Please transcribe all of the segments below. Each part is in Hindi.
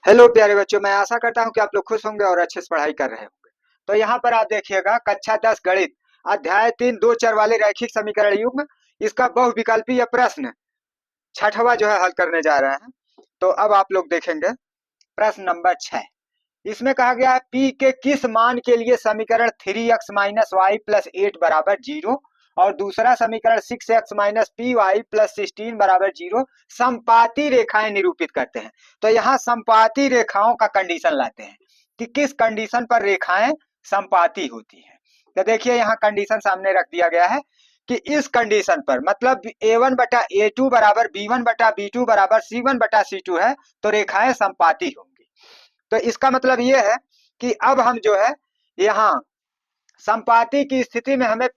हेलो प्यारे बच्चों, मैं आशा करता हूँ कि आप लोग खुश होंगे और अच्छे से पढ़ाई कर रहे होंगे। तो यहाँ पर आप देखिएगा कक्षा 10 गणित अध्याय 3 दो चर वाले रैखिक समीकरण युग्म, इसका बहुविकल्पीय प्रश्न छठवां जो है हल करने जा रहे हैं। तो अब आप लोग देखेंगे प्रश्न नंबर 6। इसमें कहा गया है p के किस मान के लिए समीकरण 3x माइनस वाई प्लस 8 बराबर 0 और दूसरा समीकरण 6x minus P Y plus 16 बराबर 0 समपाती रेखाएं निरूपित करते हैं। तो यहाँ समपाती रेखाओं का कंडीशन लाते हैं कि किस कंडीशन पर रेखाएं समपाती होती हैं। तो देखिए यहाँ कंडीशन सामने रख दिया गया है कि इस कंडीशन पर मतलब a1 बटा a2 बराबर b1 बटा b2 बराबर c1 बटा c2 है तो रेखाएं समपाती होंगी। तो इसका मतलब ये है कि अब हम जो है यहाँ समपाती की स्थिति में हमें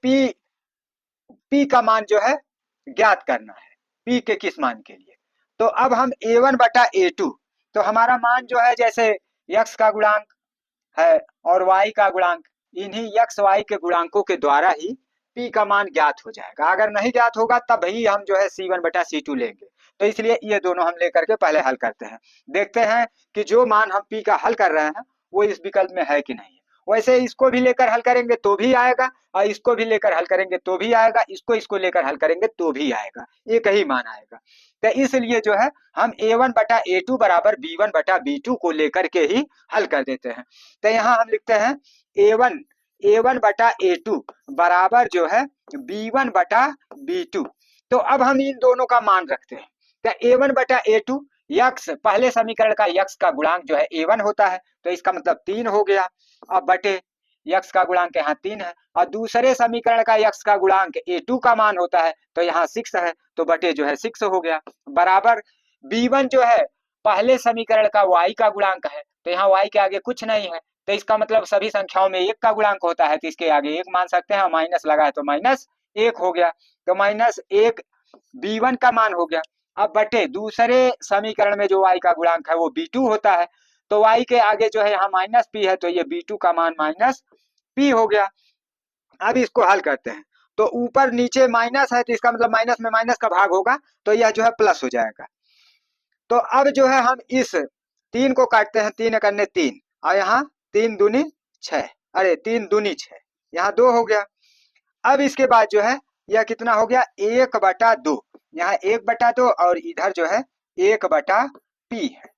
p का मान जो है ज्ञात करना है, p के किस मान के लिए। तो अब हम a1 बटा a2, तो हमारा मान जो है जैसे x का गुणांक है और y का गुणांक, इन्हीं x y के गुणांकों के द्वारा ही p का मान ज्ञात हो जाएगा। अगर नहीं ज्ञात होगा तब ही हम जो है c1 बटा c2 लेंगे। तो इसलिए ये दोनों हम लेकर के पहले हल करते हैं, देखते हैं कि जो मान हम p का हल कर रहे हैं वो इस विकल्प में है कि नहीं है। वैसे इसको भी लेकर हल करेंगे तो भी आएगा और इसको भी लेकर हल करेंगे तो भी आएगा, इसको लेकर हल करेंगे तो भी आएगा, एक ही मान आएगा। तो इसलिए जो है हम a1 बटा a2 बराबर b1 बटा b2 को लेकर के ही हल कर देते हैं। तो यहाँ हम लिखते हैं a1 बटा a2 बराबर जो है b1 बटा b2। तो अब हम इन दोनों का मान रखते हैं। तो a1 बटा a2 यक्स, पहले समीकरण का यक्स का गुणांक जो है a1 होता है तो इसका मतलब 3 हो गया। अब बटे यक्स का गुणांक यहाँ 3 है और दूसरे समीकरण का यक्स का गुणांक a2 का मान होता है तो यहाँ 6 है तो बटे जो है 6 हो गया बराबर b1 जो है पहले समीकरण का y का गुणांक है तो यहाँ y के आगे कुछ नहीं है तो इसका मतलब सभी संख्याओं में 1 का गुणांक होता है तो इसके आगे 1 मान सकते हैं, माइनस लगा है तो माइनस 1 हो गया। तो माइनस 1 b1 का मान हो गया। अब बटे दूसरे समीकरण में जो y का गुणांक है वो b2 होता है तो y के आगे जो है यहाँ माइनस p है तो ये b2 का मान माइनस p हो गया। अब इसको हल करते हैं तो ऊपर नीचे माइनस है तो इसका मतलब माइनस में माइनस का भाग होगा तो यह जो है प्लस हो जाएगा। तो अब जो है हम इस 3 को काटते हैं, 3 एकन्ने 3 और यहाँ 3 दूनी 6, अरे 3 दूनी 6, यहाँ 2 हो गया। अब इसके बाद जो है यह कितना हो गया 1 बटा 2, यहाँ 1 बटा 2 और इधर जो है 1 बटा p है।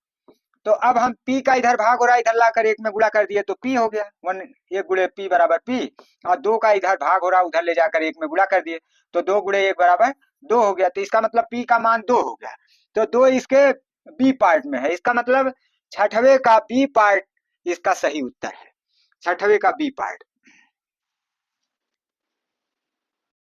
तो अब हम p का इधर भाग हो रहा है, इधर लाकर 1 में गुणा कर दिए तो p हो गया, 1 गुणे p बराबर p। और 2 का इधर भाग हो रहा है, उधर ले जाकर 1 में गुणा कर दिए तो 2 गुणे 1 बराबर 2 हो गया। तो इसका मतलब p का मान 2 हो गया। तो 2 इसके b पार्ट में है, इसका मतलब छठवें का b पार्ट इसका सही उत्तर है, छठवें का b पार्ट।